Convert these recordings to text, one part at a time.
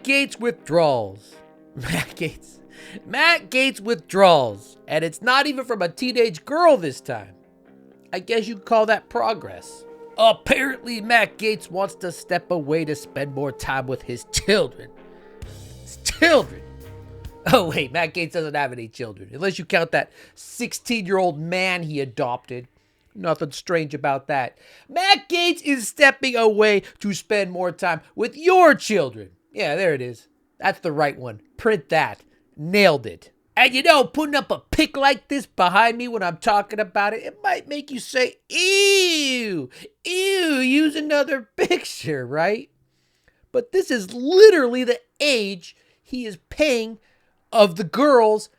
Matt Gaetz withdrawals. Matt Gaetz withdrawals. And it's not even from a teenage girl this time. I guess you could call that progress. Apparently, Matt Gaetz wants to step away to spend more time with his children. His children. Oh, wait, Matt Gaetz doesn't have any children. Unless you count that 16-year-old man he adopted. Nothing strange about that. Matt Gaetz is stepping away to spend more time with your children. Yeah, there it is. That's the right one. Print that. Nailed it. And you know, putting up a pic like this behind me when I'm talking about it, it might make you say, ew, use another picture, right? But this is literally the age he is paying of the girls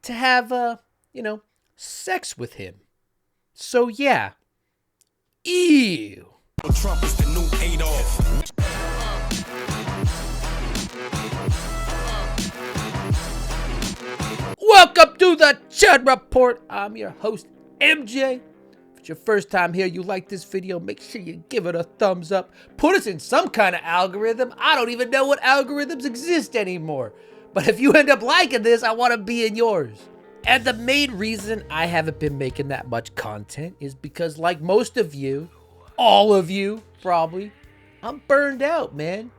to have, sex with him. So yeah, ew. Trump is the new Adolf. Welcome to the Chud Report. I'm your host, MJ. If it's your first time here, you like this video, make sure you give it a thumbs up. Put us in some kind of algorithm. I don't even know what algorithms exist anymore. But if you end up liking this, I want to be in yours. And the main reason I haven't been making that much content is because, like most of you, all of you probably, I'm burned out, man.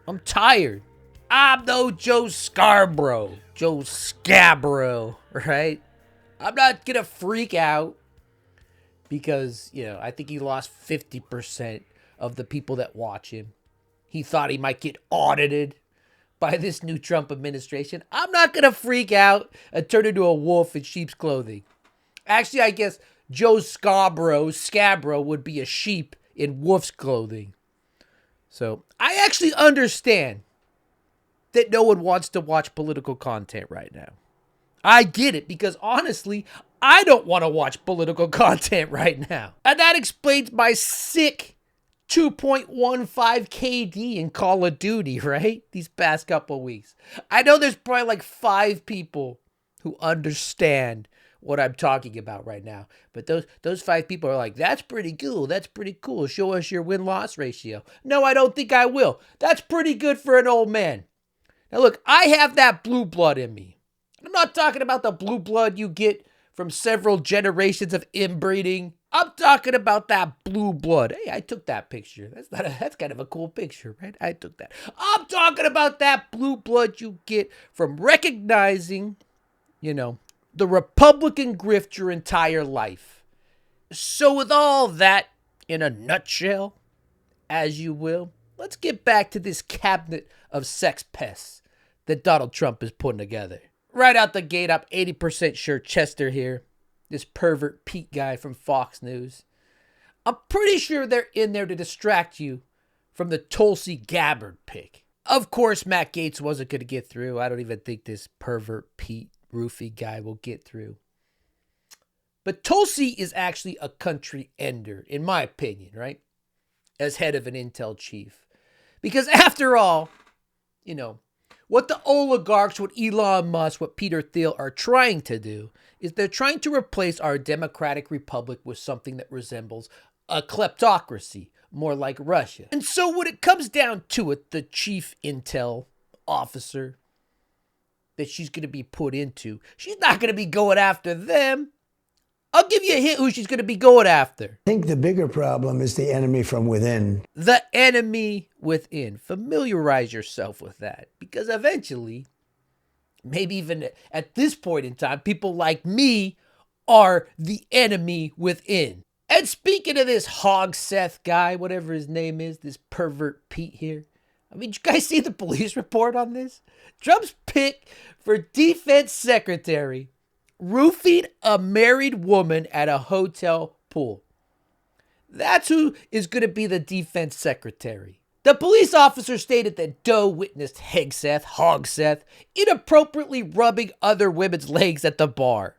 I'm tired. I'm no Joe Scarborough, right? I'm not gonna freak out because, I think he lost 50% of the people that watch him. He thought he might get audited by this new Trump administration. I'm not gonna freak out and turn into a wolf in sheep's clothing. Actually, I guess Joe Scarborough would be a sheep in wolf's clothing. So I actually understand that no one wants to watch political content right now. I get it, because honestly, I don't want to watch political content right now. And that explains my sick 2.15 KD in Call of Duty, right? These past couple weeks. I know there's probably like 5 people who understand what I'm talking about right now. But those 5 people are like, that's pretty cool. That's pretty cool. Show us your win-loss ratio. No, I don't think I will. That's pretty good for an old man. Now look, I have that blue blood in me. I'm not talking about the blue blood you get from several generations of inbreeding. I'm talking about that blue blood. Hey, I took that picture. That's kind of a cool picture, right? I took that. I'm talking about that blue blood you get from recognizing, the Republican grift your entire life. So with all that in a nutshell, as you will, let's get back to this cabinet of sex pests that Donald Trump is putting together. Right out the gate, I'm 80% sure Chester here, this pervert Pete guy from Fox News, I'm pretty sure they're in there to distract you from the Tulsi Gabbard pick. Of course, Matt Gaetz wasn't going to get through. I don't even think this pervert Pete roofy guy will get through. But Tulsi is actually a country ender, in my opinion, right? As head of an intel chief. Because after all, what the oligarchs, what Elon Musk, what Peter Thiel are trying to do is they're trying to replace our democratic republic with something that resembles a kleptocracy, more like Russia. And so when it comes down to it, the chief intel officer that she's going to be put into, she's not going to be going after them. I'll give you a hint who she's going to be going after. I think the bigger problem is the enemy from within. The enemy within. Familiarize yourself with that. Because eventually, maybe even at this point in time, people like me are the enemy within. And speaking of this Hegseth guy, whatever his name is, this pervert Pete here. Did you guys see the police report on this? Trump's pick for defense secretary roofied a married woman at a hotel pool. That's who is going to be the defense secretary. The police officer stated that Doe witnessed Hegseth, inappropriately rubbing other women's legs at the bar.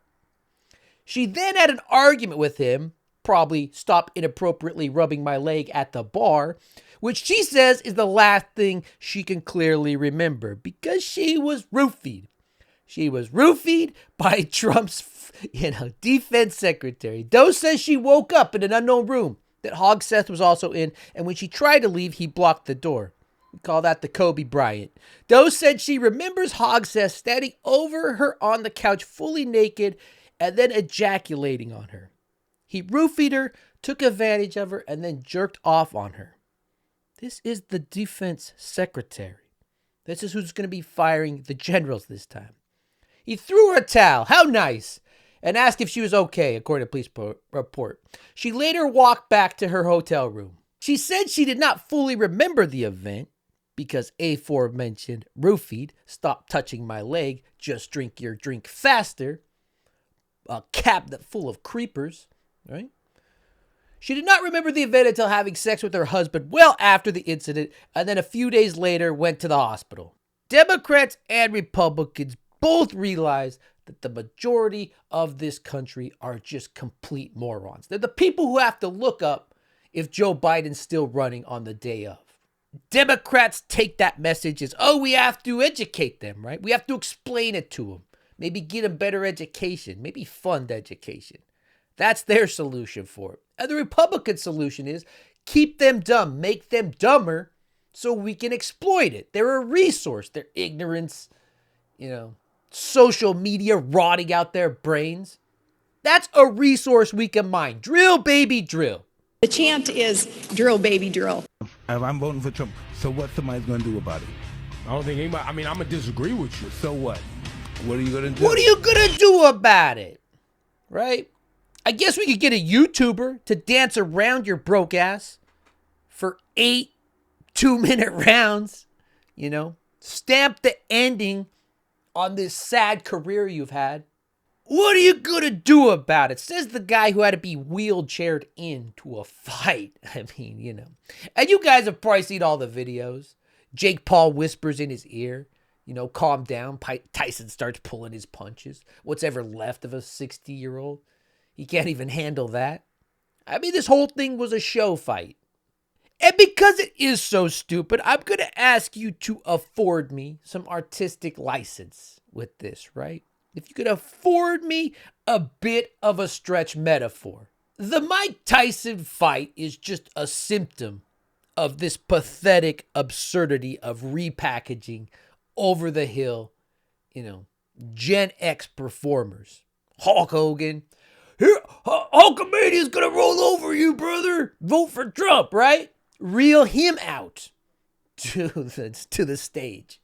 She then had an argument with him, probably stop inappropriately rubbing my leg at the bar, which she says is the last thing she can clearly remember because she was roofied. She was roofied by Trump's, defense secretary. Doe says she woke up in an unknown room that Hegseth was also in, and when she tried to leave, he blocked the door. We call that the Kobe Bryant. Doe said she remembers Hegseth standing over her on the couch fully naked and then ejaculating on her. He roofied her, took advantage of her, and then jerked off on her. This is the defense secretary. This is who's going to be firing the generals this time. He threw her a towel. How nice. And asked if she was okay, according to police report. She later walked back to her hotel room. She said she did not fully remember the event because aforementioned roofied, stop touching my leg, just drink your drink faster, a cabinet full of creepers, right? She did not remember the event until having sex with her husband well after the incident, and then a few days later went to the hospital. Democrats and Republicans both realized that the majority of this country are just complete morons. They're the people who have to look up if Joe Biden's still running on the day of. Democrats take that message as, oh, we have to educate them, right? We have to explain it to them. Maybe get them better education. Maybe fund education. That's their solution for it. And the Republican solution is keep them dumb, make them dumber so we can exploit it. They're a resource. Their ignorance, social media rotting out their brains. That's a resource we can mine. Drill, baby, drill. The chant is drill, baby, drill. If I'm voting for Trump, so what somebody's going to do about it? I don't think anybody, I'm going to disagree with you. So what? What are you going to do? What are you going to do about it? Right? I guess we could get a YouTuber to dance around your broke ass for 8 2-minute rounds, Stamp the ending on this sad career you've had. What are you going to do about it? Says the guy who had to be wheelchaired into a fight. I mean, And you guys have probably seen all the videos. Jake Paul whispers in his ear, calm down. Tyson starts pulling his punches. What's ever left of a 60-year-old? He can't even handle that. I mean, this whole thing was a show fight. And because it is so stupid, I'm going to ask you to afford me some artistic license with this, right? If you could afford me a bit of a stretch metaphor. The Mike Tyson fight is just a symptom of this pathetic absurdity of repackaging over the hill, Gen X performers. Hulk Hogan. Here, Hulkamania's gonna roll over you, brother. Vote for Trump, right? Reel him out to the stage.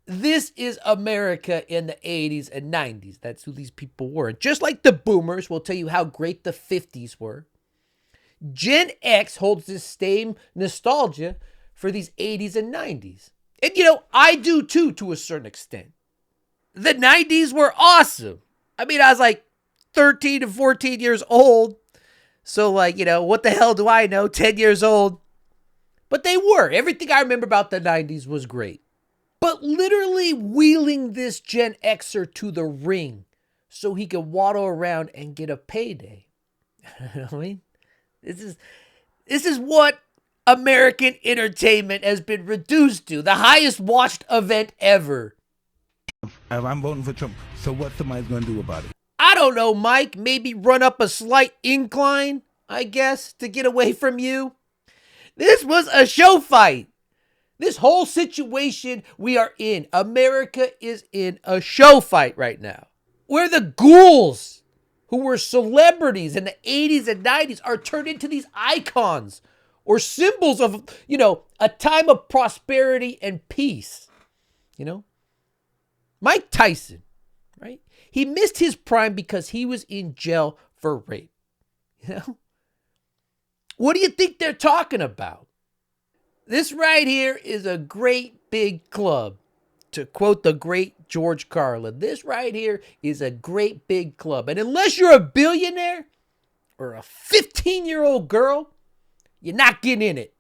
This is America in the 80s and 90s. That's who these people were. Just like the boomers will tell you how great the 50s were, Gen X holds this same nostalgia for these 80s and 90s. And, I do too, to a certain extent. The 90s were awesome. I mean, I was like 13 to 14 years old. So, what the hell do I know? 10 years old. But they were. Everything I remember about the 90s was great. But literally wheeling this Gen Xer to the ring so he could waddle around and get a payday. I mean, this is what American entertainment has been reduced to. The highest watched event ever. If I'm voting for Trump, so what somebody's going to do about it? I don't know, Mike. Maybe run up a slight incline, I guess, to get away from you. This was a show fight. This whole situation we are in, America is in a show fight right now. Where the ghouls who were celebrities in the 80s and 90s are turned into these icons or symbols of, a time of prosperity and peace. Mike Tyson, right? He missed his prime because he was in jail for rape. What do you think they're talking about? This right here is a great big club. To quote the great George Carlin, this right here is a great big club. And unless you're a billionaire or a 15-year-old girl, you're not getting in it.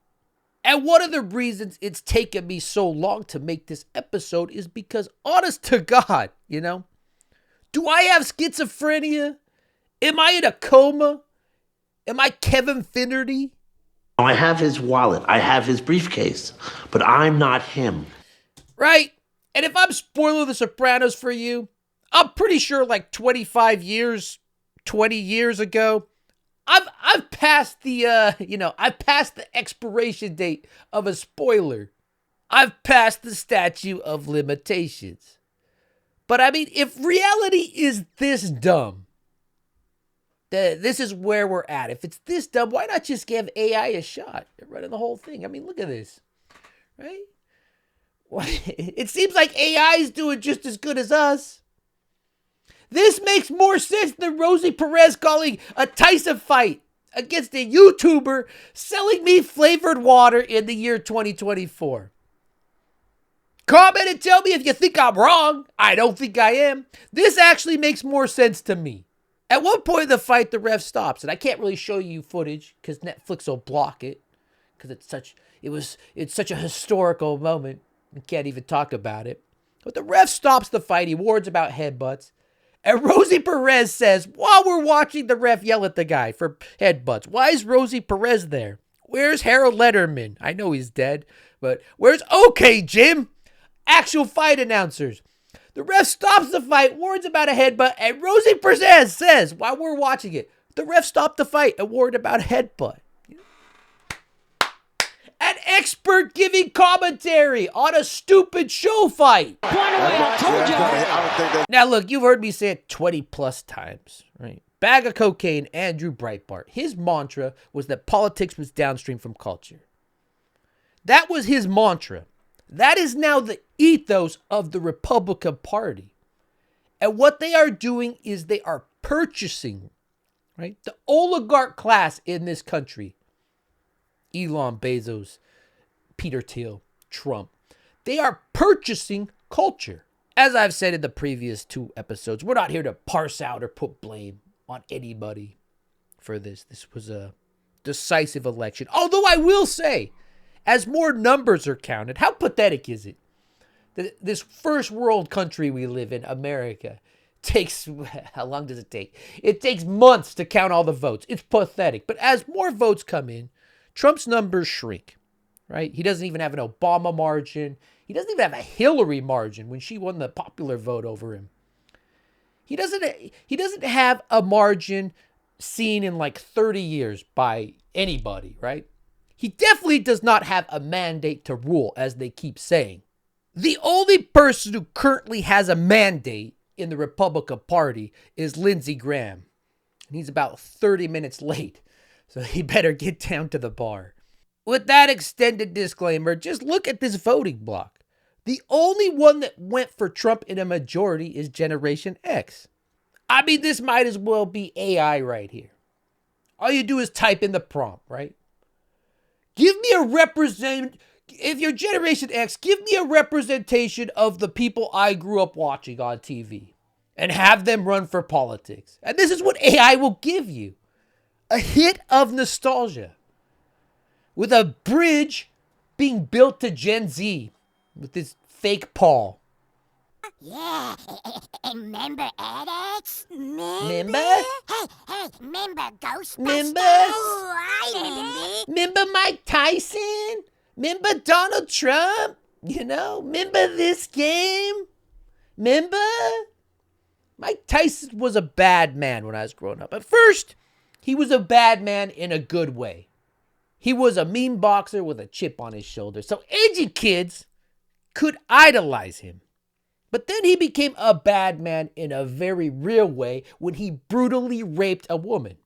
And one of the reasons it's taken me so long to make this episode is because, honest to God, do I have schizophrenia? Am I in a coma? Am I Kevin Finnerty? I have his wallet. I have his briefcase, but I'm not him. Right? And if I'm spoiling The Sopranos for you, I'm pretty sure 20 years ago, I've passed the, I've passed the expiration date of a spoiler. I've passed the statute of limitations. But I mean, if reality is this dumb, this is where we're at. If it's this dumb, why not just give AI a shot at running the whole thing? I mean, look at this, right? It seems like AI is doing just as good as us. This makes more sense than Rosie Perez calling a Tyson fight against a YouTuber selling me flavored water in the year 2024. Comment and tell me if you think I'm wrong. I don't think I am. This actually makes more sense to me. At one point in the fight, the ref stops, and I can't really show you footage because Netflix will block it because it's such a historical moment. We can't even talk about it. But the ref stops the fight. He warns about headbutts. And Rosie Perez says, while we're watching the ref yell at the guy for headbutts, why is Rosie Perez there? Where's Harold Letterman? I know he's dead, but where's OK Jim? Actual fight announcers. The ref stops the fight, warns about a headbutt, and Rosie Perez says, while we're watching it, the ref stopped the fight and warned about a headbutt. An expert giving commentary on a stupid show fight. Now look, you've heard me say it 20 plus times, right? Bag of cocaine, Andrew Breitbart. His mantra was that politics was downstream from culture. That was his mantra. That is now the ethos of the Republican Party. And what they are doing is they are purchasing, right, the oligarch class in this country. Elon Bezos, Peter Thiel, Trump. They are purchasing culture. As I've said in the previous 2 episodes, we're not here to parse out or put blame on anybody for this. This was a decisive election. Although I will say, as more numbers are counted, how pathetic is it that this first world country we live in, America, takes, how long does it take? It takes months to count all the votes. It's pathetic. But as more votes come in, Trump's numbers shrink, right? He doesn't even have an Obama margin. He doesn't even have a Hillary margin when she won the popular vote over him. He doesn't have a margin seen in like 30 years by anybody, right? He definitely does not have a mandate to rule, as they keep saying. The only person who currently has a mandate in the Republican Party is Lindsey Graham. And he's about 30 minutes late. So he better get down to the bar. With that extended disclaimer, just look at this voting block. The only one that went for Trump in a majority is Generation X. I mean, this might as well be AI right here. All you do is type in the prompt, right? Give me if you're Generation X, give me a representation of the people I grew up watching on TV and have them run for politics. And this is what AI will give you. A hit of nostalgia with a bridge being built to Gen Z with this fake Paul. Yeah, remember Alex? Remember? Hey, remember Ghostbusters? Remember? Oh, I remember. Remember Mike Tyson? Remember Donald Trump? Remember this game? Remember? Mike Tyson was a bad man when I was growing up. At first, he was a bad man in a good way. He was a mean boxer with a chip on his shoulder, so edgy kids could idolize him. But then he became a bad man in a very real way when he brutally raped a woman.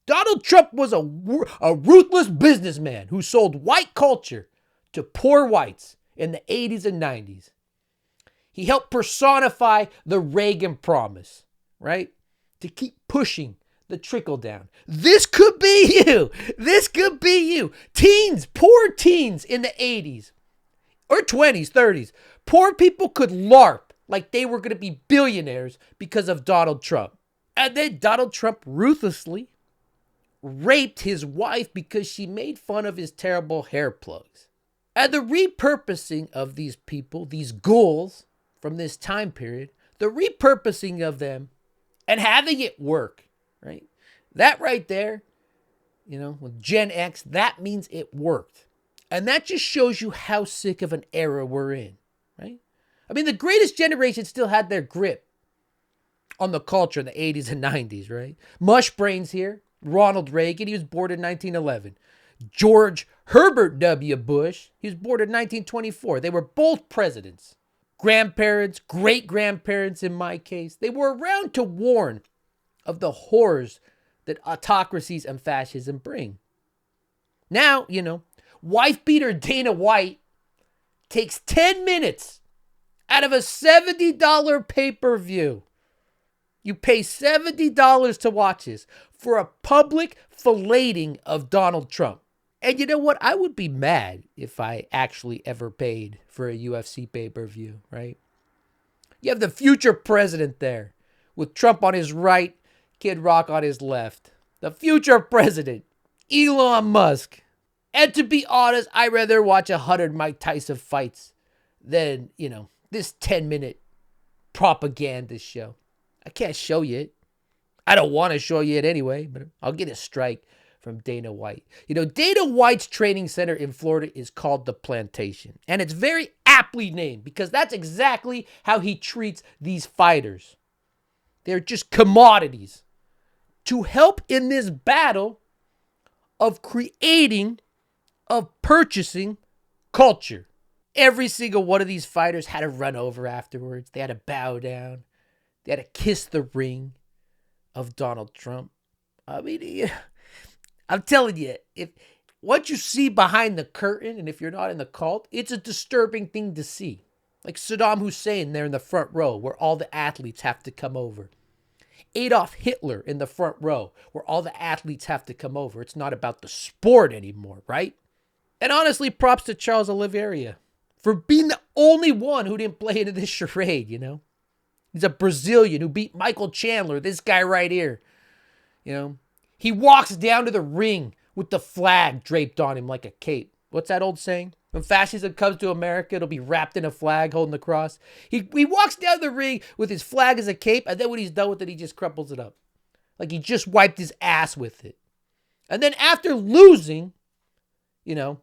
Donald Trump was a ruthless businessman who sold white culture to poor whites in the 80s and 90s. He helped personify the Reagan promise, right? To keep pushing the trickle down. This could be you. This could be you. Teens, poor teens in the 80s or 20s, 30s. Poor people could LARP like they were going to be billionaires because of Donald Trump. And then Donald Trump ruthlessly raped his wife because she made fun of his terrible hair plugs. And the repurposing of these people, these ghouls from this time period, the repurposing of them and having it work, right? That right there, with Gen X, that means it worked. And that just shows you how sick of an era we're in, right? I mean, the greatest generation still had their grip on the culture in the 80s and 90s, right? Mush Brains here, Ronald Reagan, he was born in 1911. George Herbert W. Bush. He was born in 1924. They were both presidents. Grandparents, great-grandparents in my case. They were around to warn of the horrors that autocracies and fascism bring. Now, wife-beater Dana White takes 10 minutes out of a $70 pay-per-view. You pay $70 to watch this for a public filleting of Donald Trump. And you know what? I would be mad if I actually ever paid for a UFC pay-per-view, right? You have the future president there with Trump on his right, Kid Rock on his left. The future president, Elon Musk. And to be honest, I'd rather watch 100 Mike Tyson fights than, this 10-minute propaganda show. I can't show you it. I don't want to show you it anyway, but I'll get a strike from Dana White. Dana White's training center in Florida is called The Plantation. And it's very aptly named because that's exactly how he treats these fighters. They're just commodities to help in this battle of creating, of purchasing culture. Every single one of these fighters had to run over afterwards. They had to bow down. They had to kiss the ring of Donald Trump. I mean, I'm telling you, if what you see behind the curtain, and if you're not in the cult, it's a disturbing thing to see. Like Saddam Hussein there in the front row, where all the athletes have to come over. Adolf Hitler in the front row, where all the athletes have to come over. It's not about the sport anymore, right? And honestly, props to Charles Oliveira for being the only one who didn't play into this charade, He's a Brazilian who beat Michael Chandler, this guy right here. He walks down to the ring with the flag draped on him like a cape. What's that old saying? When fascism comes to America, it'll be wrapped in a flag holding the cross. He walks down the ring with his flag as a cape, and then when he's done with it, he just crumples it up. Like he just wiped his ass with it. And then after losing,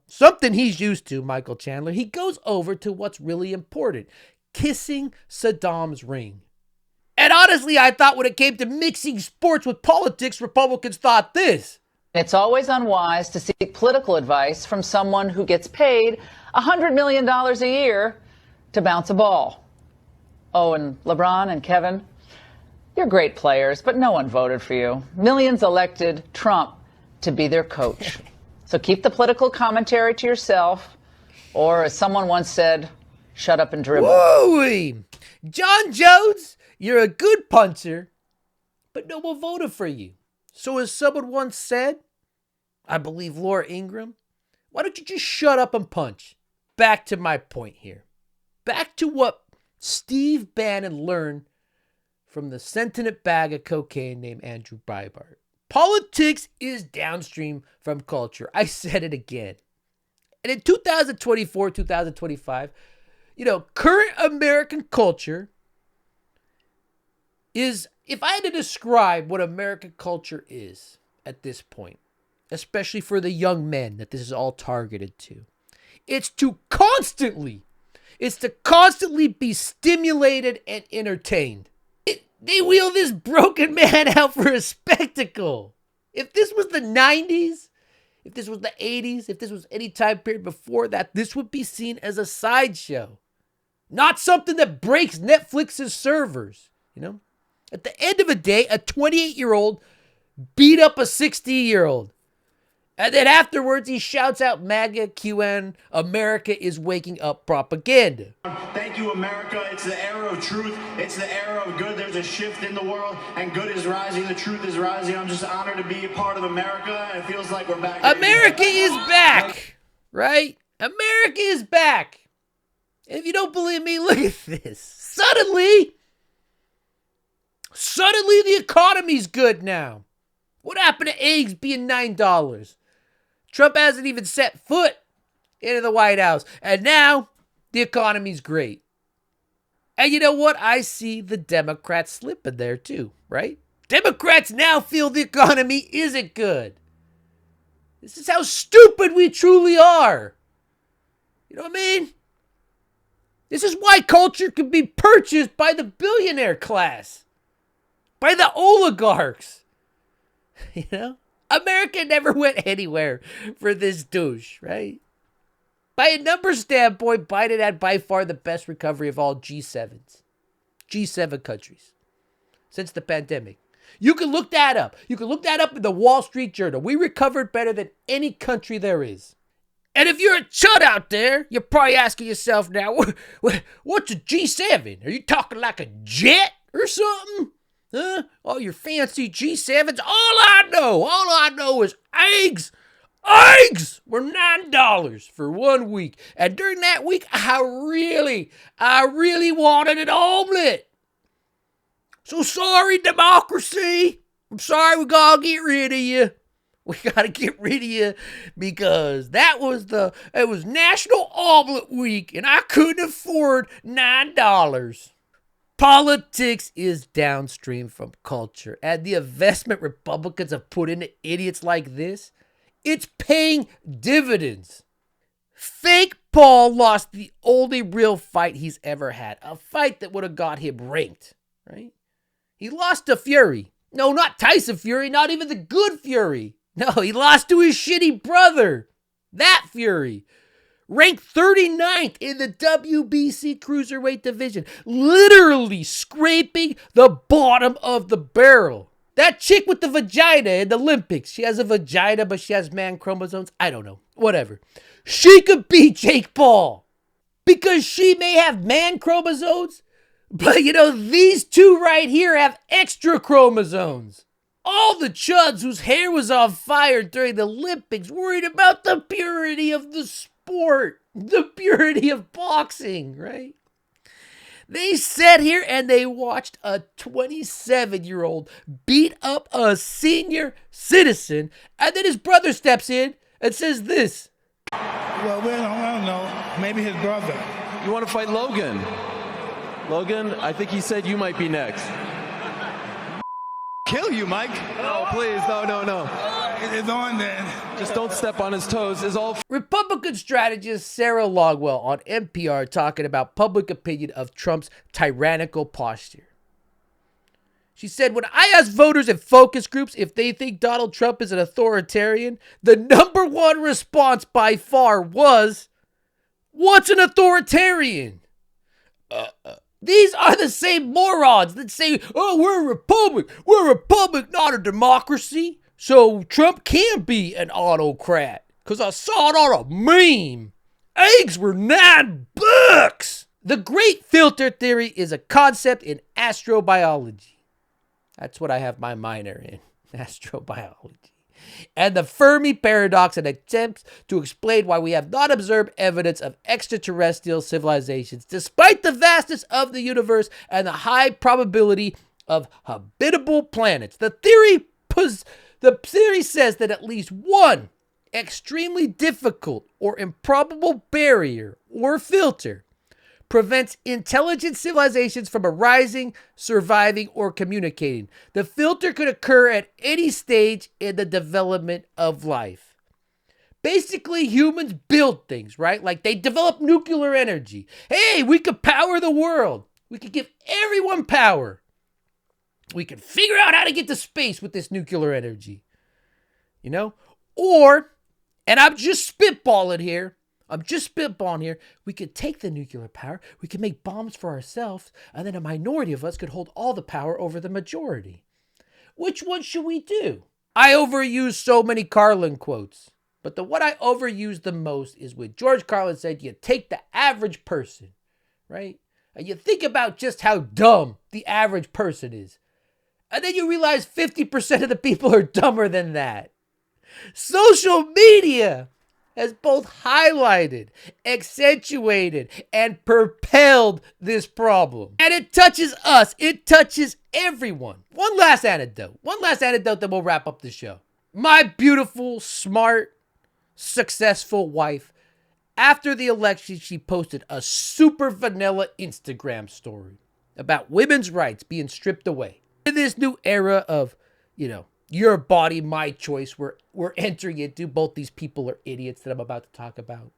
something he's used to, Michael Chandler, he goes over to what's really important, kissing Saddam's ring. And honestly, I thought when it came to mixing sports with politics, Republicans thought this. It's always unwise to seek political advice from someone who gets paid $100 million a year to bounce a ball. Oh, and LeBron and Kevin, you're great players, but no one voted for you. Millions elected Trump to be their coach. So keep the political commentary to yourself, or as someone once said, shut up and dribble. Woo-wee. John Jones, you're a good puncher, but no one voted for you. So as someone once said, I believe Laura Ingraham, why don't you just shut up and punch? Back to my point here. Back to what Steve Bannon learned from the sentient bag of cocaine named Andrew Breitbart. Politics is downstream from culture. I said it again. And in 2024, 2025, current American culture is, if I had to describe what American culture is at this point, especially for the young men that this is all targeted to, it's to constantly be stimulated and entertained. They wheel this broken man out for a spectacle. If this was the 90s, if this was the 80s, if this was any time period before that, this would be seen as a sideshow. Not something that breaks Netflix's servers, At the end of the day, a 28-year-old beat up a 60-year-old. And then afterwards, he shouts out MAGA, QN, America is waking up propaganda. Thank you, America. It's the era of truth. It's the era of good. There's a shift in the world, and good is rising. The truth is rising. I'm just honored to be a part of America. It feels like we're back. America is back, right? America is back. And if you don't believe me, look at this. Suddenly, the economy's good now. What happened to eggs being $9? Trump hasn't even set foot into the White House. And now the economy's great. And you know what? I see the Democrats slipping there too, right? Democrats now feel the economy isn't good. This is how stupid we truly are. You know what I mean? This is why culture can be purchased by the billionaire class. By the oligarchs. America never went anywhere for this douche, right? By a numbers standpoint, Biden had by far the best recovery of all G7s. G7 countries since the pandemic. You can look that up. You can look that up in the Wall Street Journal. We recovered better than any country there is. And if you're a chud out there, you're probably asking yourself now, what's a G7? Are you talking like a jet or something? Huh? All your fancy G7s? All I know is eggs. Eggs were $9 for 1 week. And during that week, I really wanted an omelet. So sorry, democracy. I'm sorry we gotta get rid of you. We gotta get rid of you because it was National Omelet Week and I couldn't afford $9. Politics is downstream from culture, and the investment Republicans have put into idiots like this, it's paying dividends. Fake Paul lost the only real fight he's ever had, a fight that would have got him ranked, right? He lost to Fury. No, not Tyson Fury, not even the good Fury. No, he lost to his shitty brother, that Fury. Ranked 39th in the WBC Cruiserweight division. Literally scraping the bottom of the barrel. That chick with the vagina in the Olympics. She has a vagina, but she has man chromosomes. I don't know. Whatever. She could beat Jake Paul. Because she may have man chromosomes. But these two right here have extra chromosomes. All the chuds whose hair was on fire during the Olympics worried about the purity of the sport, the purity of boxing, right? They sat here and they watched a 27-year-old beat up a senior citizen, and then his brother steps in and says this. Well, I don't know. Maybe his brother. You want to fight Logan? Logan, I think he said you might be next. Kill you, Mike. No, please, no. It's on then. Just don't step on his toes. Is all. Republican strategist Sarah Longwell on NPR talking about public opinion of Trump's tyrannical posture. She said, when I asked voters in focus groups if they think Donald Trump is an authoritarian, the number one response by far was, what's an authoritarian? These are the same morons that say, oh, we're a republic. We're a republic, not a democracy. So Trump can be an autocrat. Because I saw it on a meme. Eggs were $9. The great filter theory is a concept in astrobiology. That's what I have my minor in, astrobiology. And the Fermi paradox, an attempt to explain why we have not observed evidence of extraterrestrial civilizations, despite the vastness of the universe and the high probability of habitable planets. The theory says that at least one extremely difficult or improbable barrier or filter prevents intelligent civilizations from arising, surviving, or communicating. The filter could occur at any stage in the development of life. Basically, humans build things, right? Like they develop nuclear energy. Hey, we could power the world. We could give everyone power. We could figure out how to get to space with this nuclear energy. Or, and I'm just spitballing here, we could take the nuclear power, we could make bombs for ourselves, and then a minority of us could hold all the power over the majority. Which one should we do? I overuse so many Carlin quotes, but the one I overuse the most is when George Carlin said, you take the average person, right? And you think about just how dumb the average person is. And then you realize 50% of the people are dumber than that. Social media has both highlighted, accentuated, and propelled this problem. And it touches us. It touches everyone. One last anecdote, then we'll wrap up the show. My beautiful, smart, successful wife, after the election, she posted a super vanilla Instagram story about women's rights being stripped away. In this new era of, your body, my choice, we're entering into. Both these people are idiots that I'm about to talk about.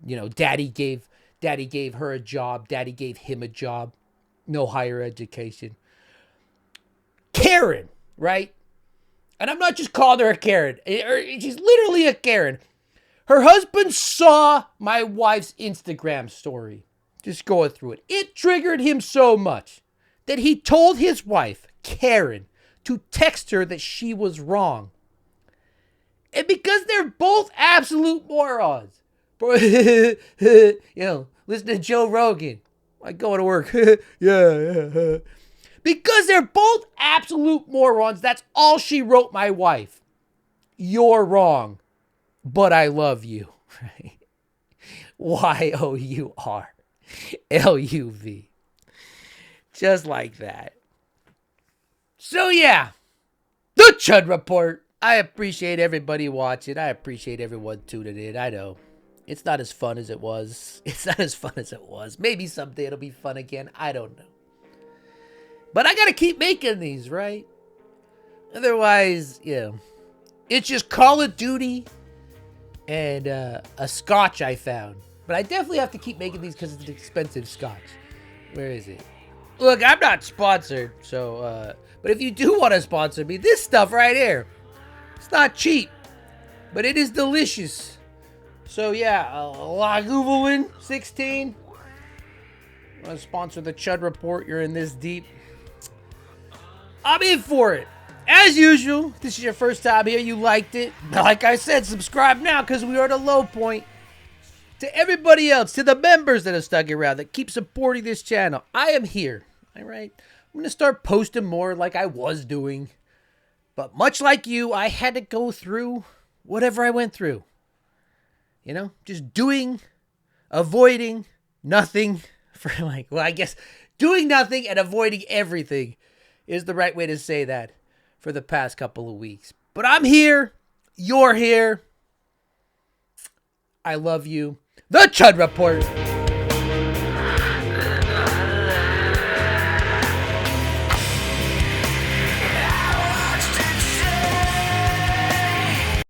Daddy gave her a job. Daddy gave him a job. No higher education. Karen, right? and I'm not just calling her a Karen, she's literally a Karen. Her husband saw my wife's Instagram story. Just going through it. It triggered him so much that he told his wife, Karen, to text her that she was wrong. And because they're both absolute morons. You know, listen to Joe Rogan. I go to work. yeah. Because they're both absolute morons, that's all she wrote my wife. You're wrong, but I love you. YOURLUV. Just like that. So yeah, the Chud Report. I appreciate everybody watching. I appreciate everyone tuning in. I know it's not as fun as it was. Maybe someday it'll be fun again. I don't know. But I got to keep making these, right? Otherwise, it's just Call of Duty and a scotch I found. But I definitely have to keep making these because it's an expensive scotch. Where is it? Look, I'm not sponsored, so, but if you do want to sponsor me, this stuff right here, it's not cheap, but it is delicious. So yeah, Laguvulin 16. Want to sponsor the Chud Report? You're in this deep. I'm in for it. As usual, if this is your first time here, you liked it. Like I said, subscribe now because we are at a low point. To everybody else, to the members that have stuck around, that keep supporting this channel, I am here. All right? I'm going to start posting more like I was doing. But much like you, I had to go through whatever I went through. You know, just avoiding nothing. I guess doing nothing and avoiding everything is the right way to say that for the past couple of weeks. But I'm here. You're here. I love you. The Chud Report.